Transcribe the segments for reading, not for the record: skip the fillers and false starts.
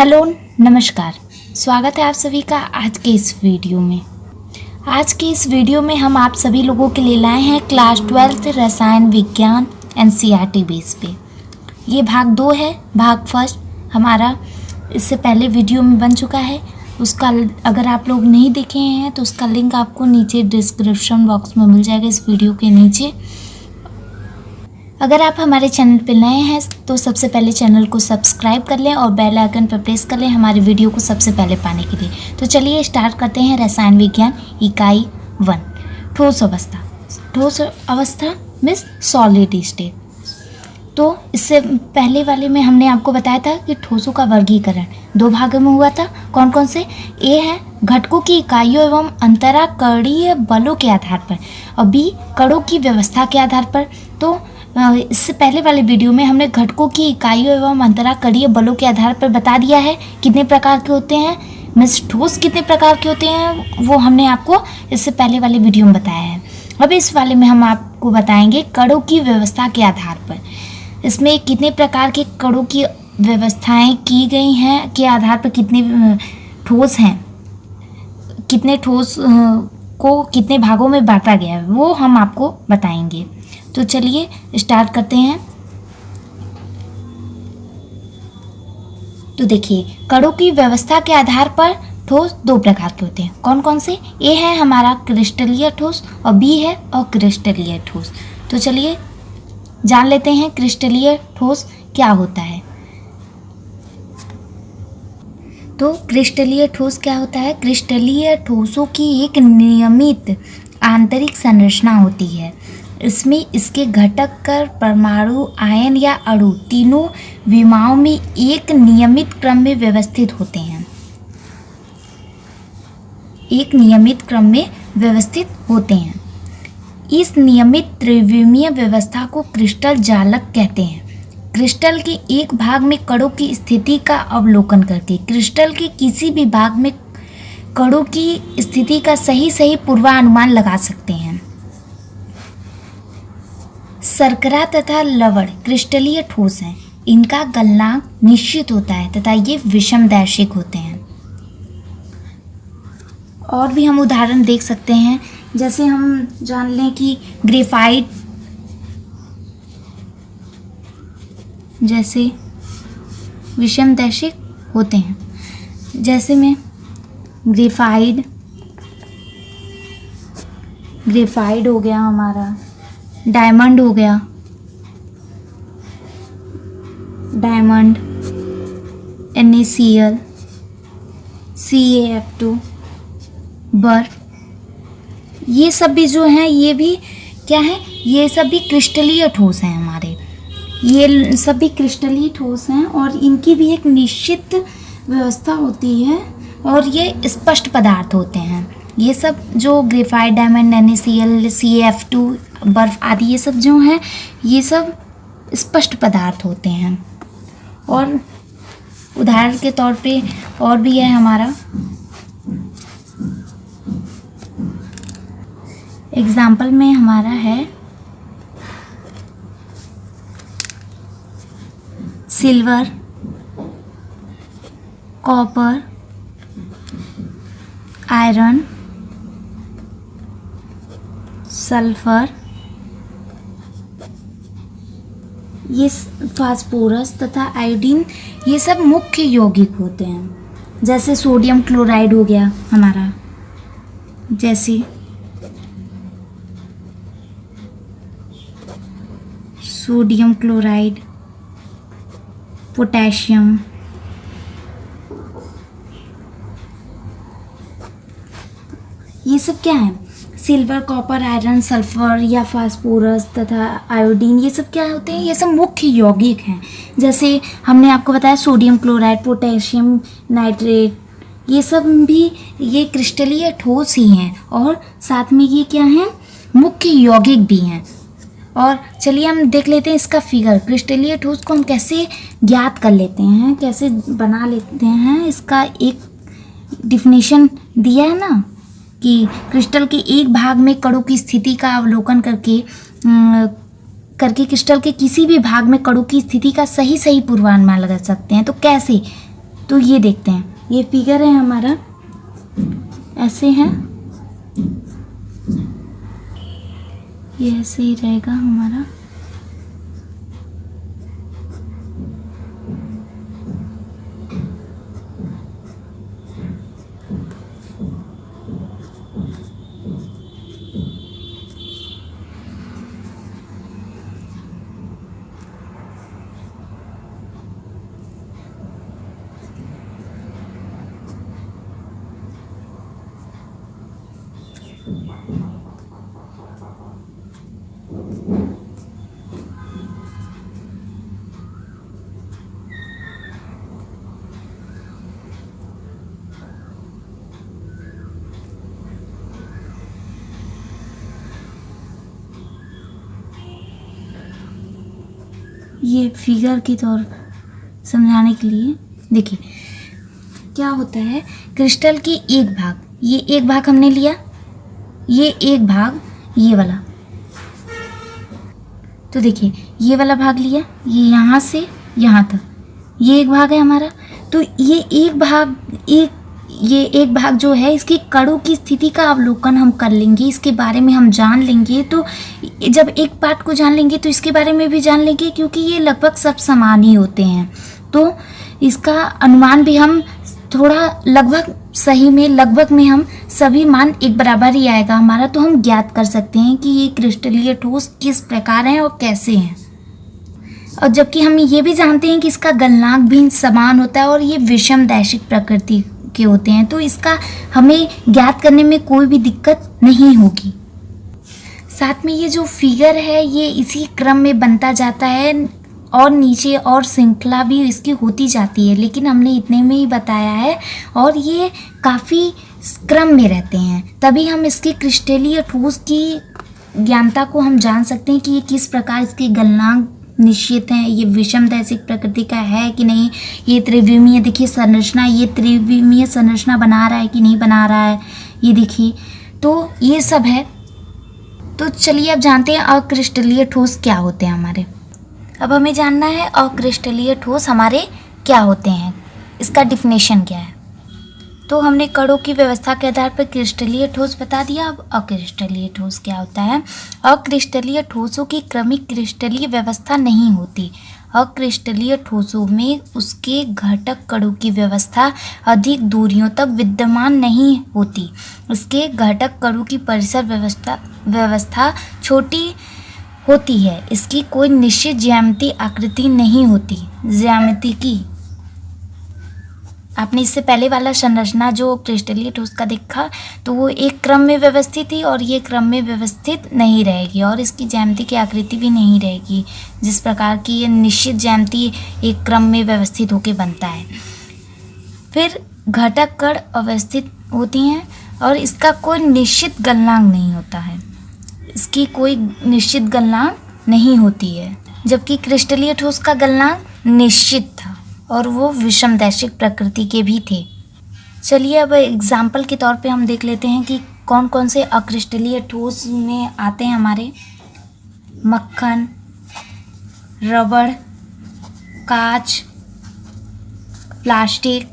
Hello नमस्कार। स्वागत है आप सभी का आज के इस वीडियो में। आज के इस वीडियो में हम आप सभी लोगों के लिए लाए हैं क्लास 12 रसायन विज्ञान एनसीईआरटी बेस पे। ये भाग 2 है। भाग फर्स्ट हमारा इससे पहले वीडियो में बन चुका है। उसका अगर आप लोग नहीं देखे हैं तो उसका लिंक आपको नीचे डिस्क्रिप्शन बॉक्स में मिल जाएगा, इस वीडियो के नीचे। अगर आप हमारे चैनल पर नए हैं तो सबसे पहले चैनल को सब्सक्राइब कर लें और बेल आइकन पर प्रेस कर लें हमारे वीडियो को सबसे पहले पाने के लिए। तो चलिए स्टार्ट करते हैं। रसायन विज्ञान इकाई 1 ठोस अवस्था। ठोस अवस्था मीन्स सॉलिड स्टेट। तो इससे पहले वाले में हमने आपको बताया था कि ठोसों का वर्गीकरण 2 भागों में हुआ था। कौन कौन से? ए है घटकों की इकाइयों एवं अंतराकणीय बलों के आधार पर, और बी कणों की व्यवस्था के आधार पर। तो इससे पहले वाले वीडियो में हमने घटकों की इकाइयों एवं अंतराकणीय बलों के आधार पर बता दिया है कितने प्रकार के होते हैं, मीन्स ठोस कितने प्रकार के होते हैं, वो हमने आपको इससे पहले वाले वीडियो में बताया है। अब इस वाले में हम आपको बताएंगे कणों की व्यवस्था के आधार पर। इसमें कितने प्रकार के कणों की व्यवस्थाएं की गई हैं के आधार पर कितने ठोस हैं, कितने ठोस को कितने भागों में बांटा गया है, वो हम आपको बताएंगे। तो चलिए स्टार्ट करते हैं। तो देखिए, कणों की व्यवस्था के आधार पर ठोस 2 प्रकार के होते हैं। कौन कौन से? ए है हमारा क्रिस्टलीय ठोस और बी है अक्रिस्टलीय ठोस। तो चलिए जान लेते हैं क्रिस्टलीय ठोस क्या होता है। तो क्रिस्टलीय ठोस क्या होता है? क्रिस्टलीय ठोसों की एक नियमित आंतरिक संरचना होती है। इसमें इसके घटक कर परमाणु, आयन या अणु तीनों विमाओं में एक नियमित क्रम में व्यवस्थित होते हैं। एक नियमित क्रम में व्यवस्थित होते हैं। इस नियमित त्रिविमीय व्यवस्था को क्रिस्टल जालक कहते हैं। क्रिस्टल के एक भाग में कणों की स्थिति का अवलोकन करके क्रिस्टल के किसी भी भाग में कणों की स्थिति का सही पूर्वानुमान लगा सकते हैं। शर्करा तथा लवण क्रिस्टलीय ठोस हैं। इनका गलनांक निश्चित होता है तथा ये विषमदैशिक होते हैं। और भी हम उदाहरण देख सकते हैं, जैसे हम जान लें कि ग्रेफाइट जैसे विषमदैशिक होते हैं। जैसे में ग्रेफाइड हो गया हमारा, डायमंड हो गया, डायमंड, NaCl, CaF2, बर्फ, ये सब भी जो हैं ये भी क्या है? ये सब भी क्रिस्टलीय ठोस हैं हमारे। ये सब भी क्रिस्टलीय ठोस हैं और इनकी भी एक निश्चित व्यवस्था होती है और ये स्पष्ट पदार्थ होते हैं। ये सब जो ग्रेफाइट, डायमंड, NaCl, CaF2, बर्फ आदि ये सब जो हैं ये सब स्पष्ट पदार्थ होते हैं। और उदाहरण के तौर पे और भी है हमारा, एग्जाम्पल में हमारा है सिल्वर, कॉपर, आयरन, सल्फर, ये फास्फोरस तथा आयोडीन, ये सब मुख्य यौगिक होते हैं। जैसे सोडियम क्लोराइड हो गया हमारा, जैसे सोडियम क्लोराइड, पोटेशियम, ये सब क्या है? सिल्वर, कॉपर, आयरन, सल्फर या फास्फोरस तथा आयोडीन, ये सब क्या होते हैं? ये सब मुख्य यौगिक हैं। जैसे हमने आपको बताया सोडियम क्लोराइड, पोटेशियम नाइट्रेट, ये सब भी ये क्रिस्टलीय ठोस ही हैं और साथ में ये क्या हैं? मुख्य यौगिक भी हैं। और चलिए हम देख लेते हैं इसका फिगर। क्रिस्टलीय ठोस को हम कैसे ज्ञात कर लेते हैं, कैसे बना लेते हैं, इसका एक डिफिनेशन दिया है ना कि क्रिस्टल के एक भाग में कणों की स्थिति का अवलोकन करके क्रिस्टल के किसी भी भाग में कणों की स्थिति का सही पूर्वानुमान लगा सकते हैं। तो कैसे? तो ये देखते हैं, ये फिगर है हमारा, ऐसे है, ये ऐसे ही रहेगा हमारा। ये फिगर की तौर समझाने के लिए देखिए क्या होता है। क्रिस्टल की एक भाग, ये एक भाग हमने लिया, ये एक भाग ये वाला, तो देखिए ये वाला भाग लिया, ये यहाँ से यहाँ तक, ये एक भाग है हमारा। तो ये एक भाग जो है, इसकी कणों की स्थिति का अवलोकन हम कर लेंगे, इसके बारे में हम जान लेंगे। तो जब एक पार्ट को जान लेंगे तो इसके बारे में भी जान लेंगे, क्योंकि ये लगभग सब समान ही होते हैं। तो इसका अनुमान भी हम थोड़ा लगभग सही में, लगभग में हम सभी मान एक बराबर ही आएगा हमारा, तो हम ज्ञात कर सकते हैं कि ये क्रिस्टलीय ठोस किस प्रकार हैं और कैसे हैं। और जबकि हम ये भी जानते हैं कि इसका गलनांक भी समान होता है और ये विषम दैशिक प्रकृति के होते हैं, तो इसका हमें ज्ञात करने में कोई भी दिक्कत नहीं होगी। साथ में ये जो फिगर है ये इसी क्रम में बनता जाता है और नीचे और श्रृंखला भी इसकी होती जाती है, लेकिन हमने इतने में ही बताया है और ये काफ़ी क्रम में रहते हैं, तभी हम इसकी क्रिस्टलीय ठोस की ज्ञानता को हम जान सकते हैं कि ये किस प्रकार इसके गलनांक निश्चित हैं, ये विषम दैशिक प्रकृति का है कि नहीं, ये त्रिविमीय देखिए संरचना, ये त्रिविमीय संरचना बना रहा है कि नहीं बना रहा है, ये देखिए। तो ये सब है। तो चलिए अब जानते हैं अक्रिस्टलीय ठोस क्या होते हैं हमारे। अब हमें जानना है अक्रिस्टलीय ठोस हमारे क्या होते हैं, इसका डिफिनेशन क्या है। तो हमने कणों की व्यवस्था के आधार पर क्रिस्टलीय ठोस बता दिया। अब अक्रिस्टलीय ठोस क्या होता है। अक्रिस्टलीय ठोसों की क्रमिक क्रिस्टलीय व्यवस्था नहीं होती। अक्रिस्टलीय ठोसों में उसके घटक कणों की व्यवस्था अधिक दूरियों तक विद्यमान नहीं होती। उसके घटक कणों की परिसर व्यवस्था छोटी होती है। इसकी कोई निश्चित ज्यामितीय आकृति नहीं होती। ज्यामिति की आपने इससे पहले वाला संरचना जो क्रिस्टलीय ठोस का देखा, तो वो एक क्रम में व्यवस्थित थी और ये क्रम में व्यवस्थित नहीं रहेगी और इसकी ज्यामिति की आकृति भी नहीं रहेगी, जिस प्रकार की ये निश्चित ज्यामिति एक क्रम में व्यवस्थित होकर बनता है। फिर घटक कण अवस्थित होती हैं और इसका कोई निश्चित गलनांक नहीं होता है, इसकी कोई निश्चित गलनांक नहीं होती है, जबकि क्रिस्टलीय ठोस का गलनांक निश्चित था और वो विषम दैशिक प्रकृति के भी थे। चलिए अब एग्जाम्पल के तौर पे हम देख लेते हैं कि कौन कौन से अक्रिस्टलीय ठोस में आते हैं हमारे। मक्खन, रबड़, कांच, प्लास्टिक,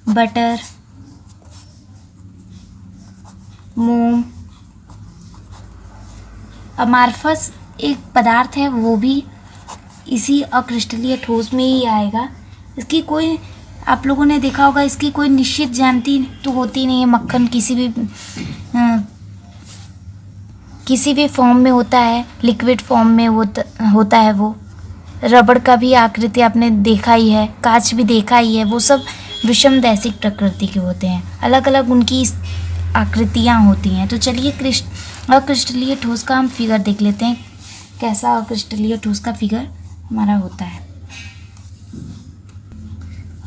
बटर, मोम। अमारफस एक पदार्थ है, वो भी इसी अक्रिस्टलीय ठोस में ही आएगा। इसकी कोई, आप लोगों ने देखा होगा, इसकी कोई निश्चित ज्यामिति तो होती नहीं है। मक्खन किसी भी फॉर्म में होता है, लिक्विड फॉर्म में होता है वो। रबड़ का भी आकृति आपने देखा ही है, कांच भी देखा ही है, वो सब विषम दैशिक प्रकृति के होते हैं, अलग अलग उनकी आकृतियाँ होती हैं। तो चलिए अक्रिस्टलीय ठोस का हम फिगर देख लेते हैं, कैसा अक्रिस्टलीय ठोस का फिगर हमारा होता है।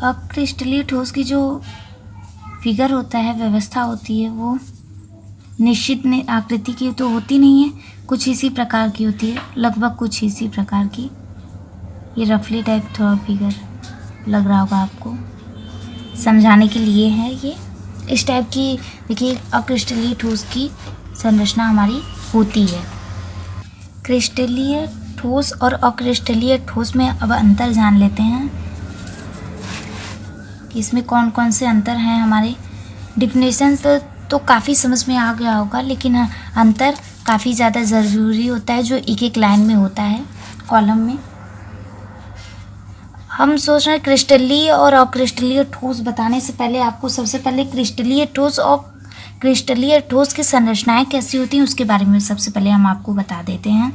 अक्रिस्टलीय ठोस की जो फिगर होता है, व्यवस्था होती है, वो निश्चित आकृति की तो होती नहीं है, कुछ इसी प्रकार की होती है, लगभग कुछ इसी प्रकार की। ये रफली टाइप थोड़ा फिगर लग रहा होगा आपको, समझाने के लिए है ये। इस टाइप की देखिए अक्रिस्टलीय ठोस की संरचना हमारी होती है। क्रिस्टलीय ठोस और अक्रिस्टलीय ठोस में अब अंतर जान लेते हैं कि इसमें कौन कौन से अंतर हैं। हमारे डिफिनेशन तो काफ़ी समझ में आ गया होगा, लेकिन अंतर काफ़ी ज़्यादा ज़रूरी होता है जो एक एक लाइन में होता है कॉलम में। हम सोच रहे हैं क्रिस्टलीय और अक्रिस्टलीय ठोस बताने से पहले आपको सबसे पहले क्रिस्टलीय ठोस और क्रिस्टलीय ठोस की संरचनाएं कैसी होती हैं उसके बारे में सबसे पहले हम आपको बता देते हैं।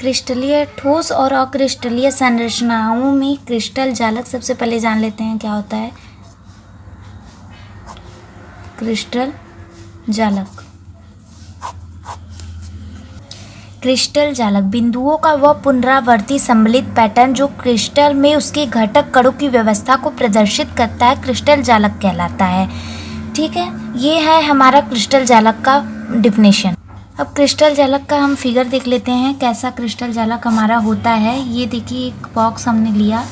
क्रिस्टलीय ठोस और अक्रिस्टलीय संरचनाओं में क्रिस्टल जालक सबसे पहले जान लेते हैं क्या होता है। क्रिस्टल जालक, क्रिस्टल जालक बिंदुओं का वह पुनरावर्ती सम्मिलित पैटर्न जो क्रिस्टल में उसके घटक कणों की व्यवस्था को प्रदर्शित करता है, क्रिस्टल जालक कहलाता है। ठीक है, ये है हमारा क्रिस्टल जालक का डिफिनेशन। अब क्रिस्टल जालक का हम फिगर देख लेते हैं कैसा क्रिस्टल जालक हमारा होता है। ये देखिए एक बॉक्स हमने लिया,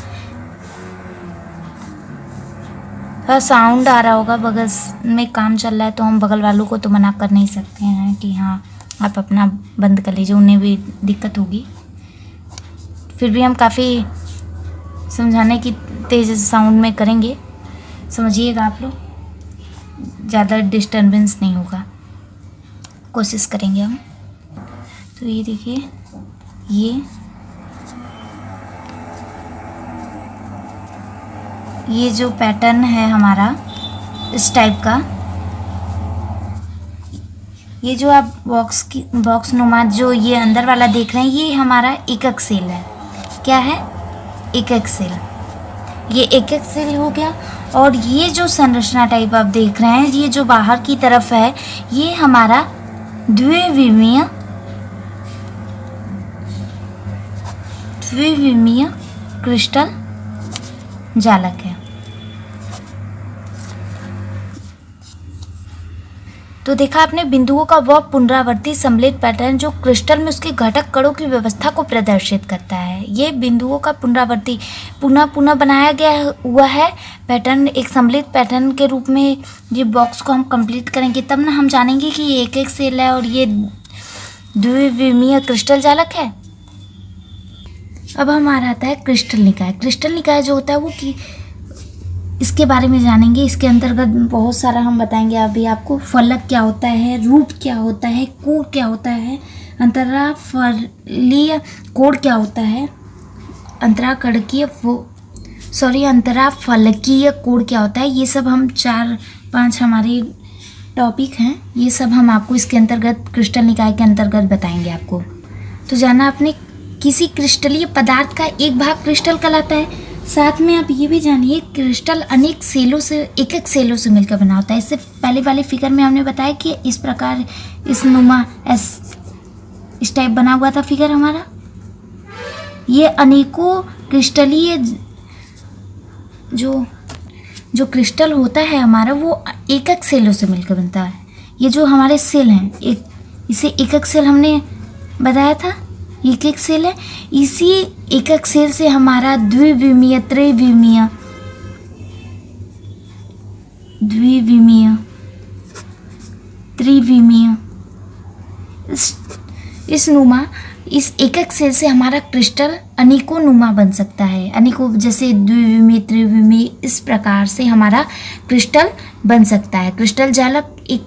साउंड आ रहा होगा, बगल में काम चल रहा है तो हम बगल वालों को तो मना कर नहीं सकते हैं कि हाँ आप अपना बंद कर लीजिए, उन्हें भी दिक्कत होगी। फिर भी हम काफ़ी समझाने की तेज़ साउंड में करेंगे, समझिएगा आप लोग, ज़्यादा डिस्टर्बेंस नहीं होगा, कोशिश करेंगे हम। तो ये देखिए ये जो पैटर्न है हमारा इस टाइप का, ये जो आप बॉक्स नुमा जो ये अंदर वाला देख रहे हैं ये हमारा एकक सेल है। क्या है? एकक सेल। ये एकक सेल हो गया। और ये जो संरचना टाइप आप देख रहे हैं ये जो बाहर की तरफ है ये हमारा द्विविमीय क्रिस्टल जालक है। तो देखा आपने, बिंदुओं का वह पुनरावर्ती सम्मिलित पैटर्न जो क्रिस्टल में उसके घटक कणों की व्यवस्था को प्रदर्शित करता है। ये बिंदुओं का पुनरावर्ती पुनः बनाया गया हुआ है पैटर्न, एक सम्मिलित पैटर्न के रूप में। ये बॉक्स को हम कंप्लीट करेंगे तब ना हम जानेंगे कि ये एक सेल है और ये द्विविमीय क्रिस्टल जालक है। अब हमारा आता है क्रिस्टल निकाय। क्रिस्टल निकाय जो होता है वो कि इसके बारे में जानेंगे। इसके अंतर्गत बहुत सारा हम बताएंगे अभी आपको। फलक क्या होता है, रूप क्या होता है, कोड क्या होता है, अंतराफलकीय कोड क्या होता है, अंतराफलकीय कोड क्या होता है। ये सब हम 4-5 हमारे टॉपिक हैं, ये सब हम आपको इसके अंतर्गत क्रिस्टल निकाय के अंतर्गत बताएंगे आपको। तो जाना आपने, किसी क्रिस्टलीय पदार्थ का एक भाग क्रिस्टल कहलाता है। साथ में आप ये भी जानिए क्रिस्टल अनेक सेलों से, एक सेलों से मिलकर बना होता है। इससे पहले वाले फिगर में हमने बताया कि इस प्रकार इस नुमा इस टाइप बना हुआ था फिगर हमारा। ये अनेकों क्रिस्टलीय जो क्रिस्टल होता है हमारा वो एकक सेलों से मिलकर बनता है। ये जो हमारे सेल हैं इसे एकक सेल हमने बताया था, एक सेल है। इसी एकक सेल से हमारा द्विविमीय, त्रिविमीय इस नुमा, इस एकक सेल से हमारा क्रिस्टल अनेकों नुमा बन सकता है। अनेकों जैसे द्विविमीय, त्रिविमीय, इस प्रकार से हमारा क्रिस्टल बन सकता है। क्रिस्टल जालक एक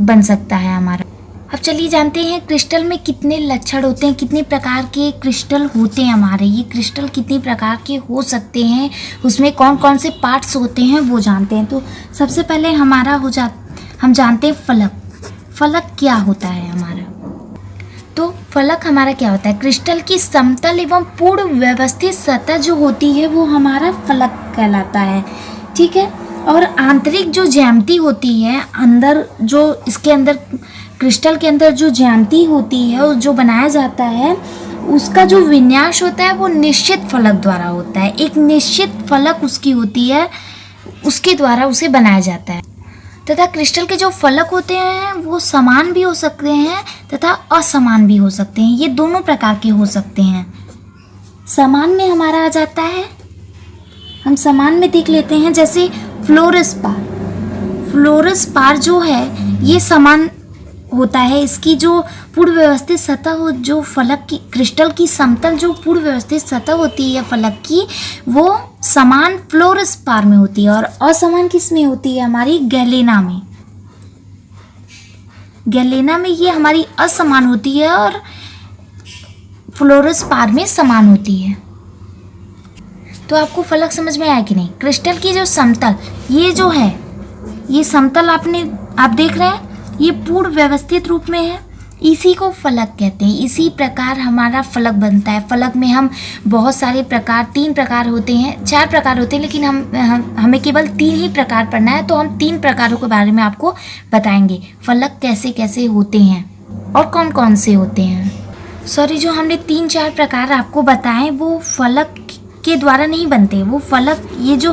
बन सकता है हमारा। अब चलिए जानते हैं क्रिस्टल में कितने लक्षण होते हैं, कितने प्रकार के क्रिस्टल होते हैं हमारे। ये क्रिस्टल कितने प्रकार के हो सकते हैं, उसमें कौन कौन से पार्ट्स होते हैं वो जानते हैं। तो सबसे पहले हमारा हम जानते हैं फलक। फलक क्या होता है हमारा? तो फलक हमारा क्या होता है? क्रिस्टल की समतल एवं पूर्ण व्यवस्थित सतह जो होती है वो हमारा फलक कहलाता है। ठीक है। और आंतरिक जो ज्यामिति होती है, अंदर जो इसके अंदर क्रिस्टल के अंदर जो ज्यामिति होती है, जो बनाया जाता है, उसका जो विन्यास होता है वो निश्चित फलक द्वारा होता है। एक निश्चित फलक उसकी होती है, उसके द्वारा उसे बनाया जाता है। तथा क्रिस्टल के जो फलक होते हैं वो समान भी हो सकते हैं तथा असमान भी हो सकते हैं। ये दोनों प्रकार के हो सकते हैं। समान में हमारा आ जाता है, हम समान में देख लेते हैं, जैसे फ्लोरस्पार जो है ये समान होता है। इसकी जो पूर्ण व्यवस्थित सतह हो, जो फलक की क्रिस्टल की समतल जो पूर्ण व्यवस्थित सतह होती है फलक की, वो समान फ्लोरोस्पार में होती है और असमान किस में होती है? हमारी गैलेना में। गैलेना में ये हमारी असमान होती है और फ्लोरोस्पार में समान होती है। तो आपको फलक समझ में आया कि नहीं? क्रिस्टल की जो समतल, ये जो है, ये समतल आप देख रहे हैं, ये पूर्ण व्यवस्थित रूप में है, इसी को फलक कहते हैं। इसी प्रकार हमारा फलक बनता है। फलक में हम बहुत सारे प्रकार, 3 प्रकार होते हैं, 4 प्रकार होते हैं, लेकिन हमें केवल 3 ही प्रकार पढ़ना है, तो हम 3 प्रकारों के बारे में आपको बताएंगे। फलक कैसे कैसे होते हैं और कौन कौन से होते हैं। सॉरी, जो हमने 3-4 प्रकार आपको बताएं वो फलक के द्वारा नहीं बनते। वो फलक, ये जो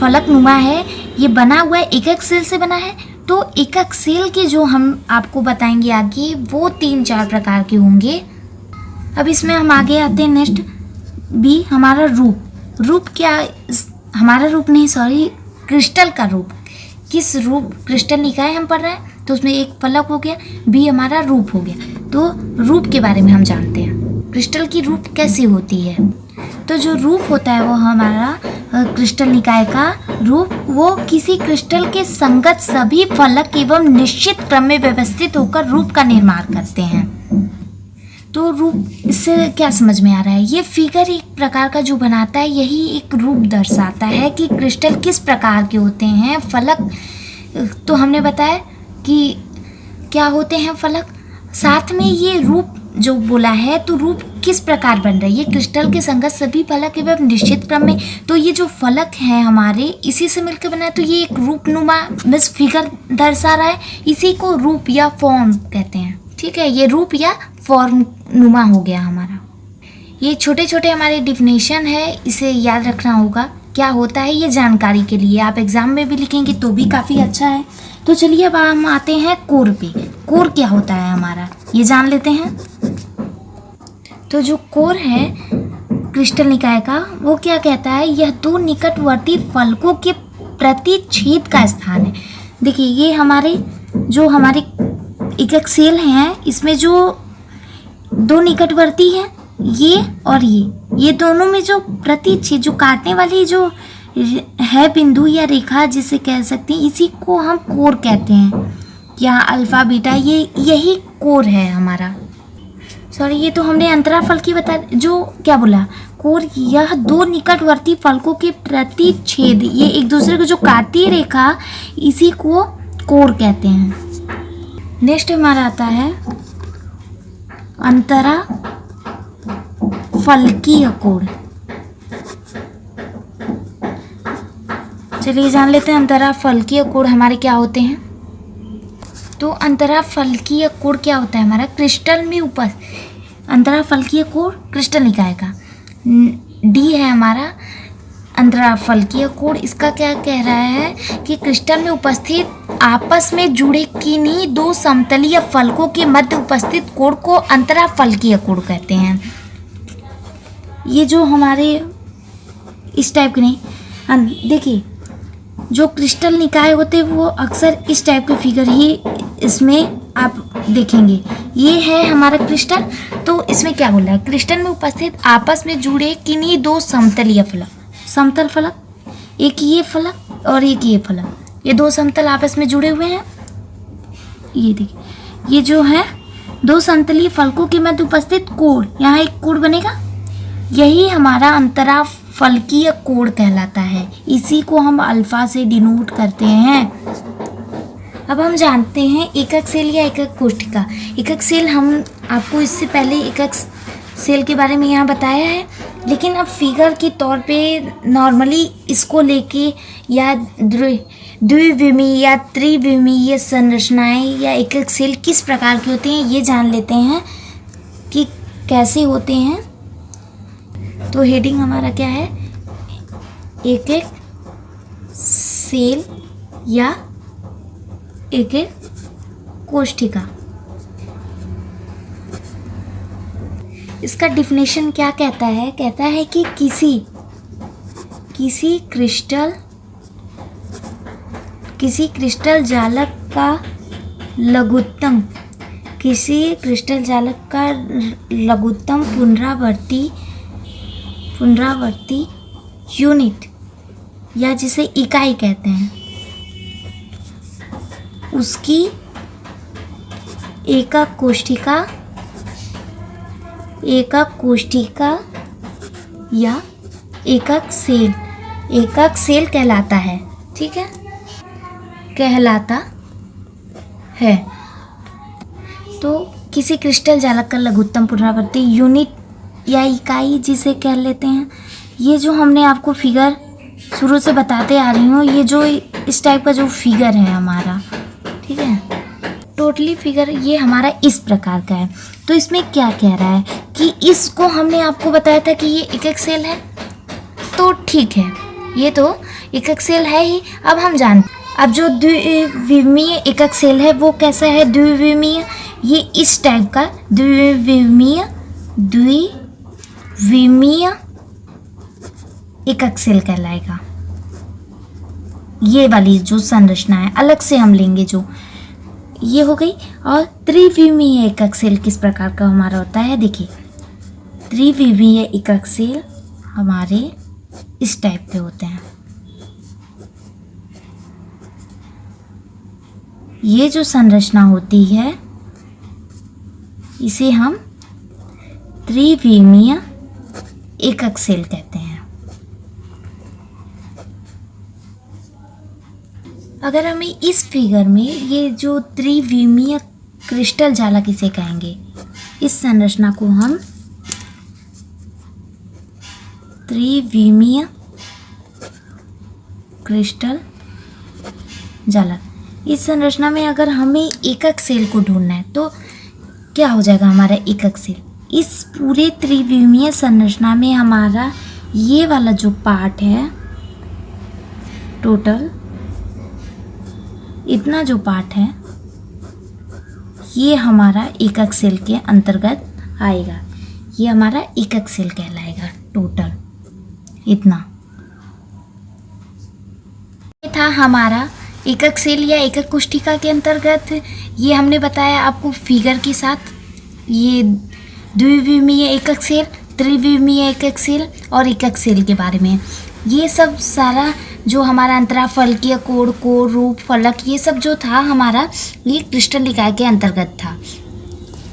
फलक नुमा है, ये बना हुआ है एकक सेल से बना है। तो एकक सेल के जो हम आपको बताएंगे आगे, वो 3-4 प्रकार के होंगे। अब इसमें हम आगे आते हैं। नेक्स्ट बी, हमारा रूप। रूप क्या? हमारा रूप नहीं, सॉरी, क्रिस्टल का रूप। किस रूप? क्रिस्टल निकाय हम पढ़ रहे हैं, तो उसमें एक फलक हो गया, बी हमारा रूप हो गया। तो रूप के बारे में हम जानते हैं, क्रिस्टल की रूप कैसी होती है। तो जो रूप होता है वो हमारा क्रिस्टल निकाय का रूप, वो किसी क्रिस्टल के संगत सभी फलक एवं निश्चित क्रम में व्यवस्थित होकर रूप का निर्माण करते हैं। तो रूप, इससे क्या समझ में आ रहा है? ये फिगर एक प्रकार का जो बनाता है, यही एक रूप दर्शाता है कि क्रिस्टल किस प्रकार के होते हैं। फलक तो हमने बताया कि क्या होते हैं फलक, साथ में ये रूप जो बोला है, तो रूप किस प्रकार बन रहा है? ये क्रिस्टल के संगत सभी फलक एवं निश्चित क्रम में। तो ये जो फलक है हमारे, इसी से मिलकर बना है, तो ये एक रूपनुमा बस फिगर दर्शा रहा है। इसी को रूप या फॉर्म कहते हैं। ठीक है, ये रूप या फॉर्म नुमा हो गया हमारा। ये छोटे छोटे हमारे डिफिनेशन है, इसे याद रखना होगा क्या होता है, ये जानकारी के लिए। आप एग्जाम में भी लिखेंगे तो भी काफ़ी अच्छा है। तो चलिए अब हम आते हैं कोर पे। कोर क्या होता है हमारा, ये जान लेते हैं। तो जो कोर है क्रिस्टल निकाय का, वो क्या कहता है? यह 2 निकटवर्ती फलकों के प्रतिच्छेद का स्थान है। देखिए, ये हमारे एकक सेल हैं, इसमें जो 2 निकटवर्ती हैं, ये और ये दोनों में जो प्रतिच्छेद, जो काटने वाली जो है बिंदु या रेखा जिसे कह सकते हैं, इसी को हम कोर कहते हैं। यहाँ अल्फा बीटा, ये यही कोर है हमारा। सॉरी, ये तो हमने अंतराफल की बता, जो क्या बोला, कोर, यह 2 निकटवर्ती फलकों के प्रतिच्छेद, ये एक दूसरे को जो काटती है रेखा, इसी को कोर कहते हैं। नेक्स्ट हमारा आता है अंतरा फलकीय कोण। चलिए जान लेते हैं अंतरा फलकीय कोण हमारे क्या होते हैं। तो अंतरा फलकीय कोण क्या होता है हमारा, क्रिस्टल में अंतरा फलकीय कोण क्रिस्टल निकाय का डी है हमारा अंतरा फलकीय कोण। इसका क्या कह रहा है कि क्रिस्टल में उपस्थित आपस में जुड़े किन्हीं 2 समतलीय फलकों के मध्य उपस्थित कोण को अंतरा फलकीय कोण कहते हैं। ये जो हमारे इस टाइप के नहीं, देखिए जो क्रिस्टल निकाय होते हैं वो अक्सर इस टाइप के फिगर ही इसमें आप देखेंगे। ये है हमारा क्रिस्टल, तो इसमें क्या बोल रहा है, क्रिस्टल में उपस्थित आपस में जुड़े किन्हीं 2 समतलीय फलक, समतल फलक, एक ये फलक और एक ये फलक, ये 2 समतल आपस में जुड़े हुए हैं। ये देखिए, ये जो है 2 समतलीय फलकों के मध्य उपस्थित कोण, यहाँ एक कोण बनेगा, यही हमारा अंतरा फलकीय कोण कहलाता है। इसी को हम अल्फा से डिनोट करते हैं। अब हम जानते हैं एकक सेल या एकक कोष्ठिका। एकक सेल हम आपको इससे पहले एकक सेल के बारे में यहाँ बताया है, लेकिन अब फिगर के तौर पे नॉर्मली इसको लेके या द्विविमीय या त्रिविमीय संरचनाएं या एकक सेल किस प्रकार के होते हैं ये जान लेते हैं कि कैसे होते हैं। तो हेडिंग हमारा क्या है, एकक सेल या एकक कोष्ठिका। इसका डिफिनेशन क्या कहता है, कहता है कि किसी क्रिस्टल जालक का लघुत्तम किसी क्रिस्टल जालक का लघुत्तम पुनरावर्ती यूनिट या जिसे इकाई कहते हैं, उसकी एकक कोष्ठिका या एकक सेल कहलाता है। ठीक है, कहलाता है। तो किसी क्रिस्टल जालक का लघुत्तम पुनरावर्ती यूनिट या इकाई जिसे कह लेते हैं, ये जो हमने आपको फिगर शुरू से बताते आ रही हूँ, ये जो इस टाइप का जो फिगर है हमारा, ठीक है, टोटली फिगर ये हमारा इस प्रकार का है। तो इसमें क्या कह रहा है कि इसको हमने आपको बताया था कि ये एकक सेल है, तो ठीक है, ये तो एकक सेल है ही। अब हम जानते, अब जो द्विविमीय एकक सेल है वो कैसा है? द्विविमीय, ये इस टाइप का द्विविमीय एकक सेल कहलाएगा। ये वाली जो संरचना है अलग से हम लेंगे, जो ये हो गई। और त्रिविमीय एकक सेल किस प्रकार का हमारा होता है? देखिए, त्रिविमीय एकक सेल हमारे इस टाइप के होते हैं। ये जो संरचना होती है इसे हम त्रिविमीय एकक सेल कहते हैं। अगर हमें इस फिगर में ये जो त्रिविमीय क्रिस्टल जालक इसे कहेंगे, इस संरचना को हम त्रिविमीय क्रिस्टल जालक, इस संरचना में अगर हमें एकक सेल को ढूंढना है तो क्या हो जाएगा हमारा एकक सेल? इस पूरे त्रिविमीय संरचना में हमारा ये वाला जो पार्ट है, टोटल इतना जो पार्ट है, ये हमारा एकक सेल के अंतर्गत आएगा। ये हमारा एकक सेल कहलाएगा। टोटल इतना ये था हमारा एकक सेल या एकक कोष्ठिका के अंतर्गत। ये हमने बताया आपको फिगर के साथ, ये द्विविमीय एकक सेल, त्रिविमीय एकक सेल और एकक सेल के बारे में। ये सब सारा जो हमारा अंतरा, फलकीय कोण, कोर, रूप, फलक, ये सब जो था हमारा, ये क्रिस्टल निकाय के अंतर्गत था।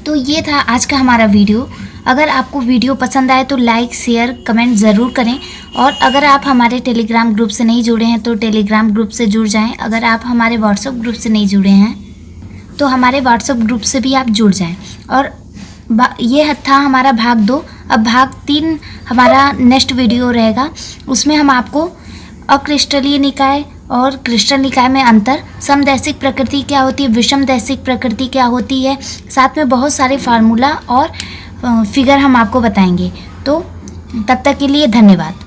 तो ये था आज का हमारा वीडियो। अगर आपको वीडियो पसंद आए तो लाइक, शेयर, कमेंट ज़रूर करें। और अगर आप हमारे टेलीग्राम ग्रुप से नहीं जुड़े हैं तो टेलीग्राम ग्रुप से जुड़ जाएं। अगर आप हमारे व्हाट्सएप ग्रुप से नहीं जुड़े हैं तो हमारे व्हाट्सएप ग्रुप से भी आप जुड़ जाएं। और ये था हमारा भाग 2। अब भाग 3 हमारा नेक्स्ट वीडियो रहेगा। उसमें हम आपको अक्रिस्टलीय निकाय और क्रिस्टल निकाय में अंतर, समदैशिक प्रकृति क्या होती है, विषमदैशिक प्रकृति क्या होती है, साथ में बहुत सारे फार्मूला और फिगर हम आपको बताएंगे। तो तब तक के लिए धन्यवाद।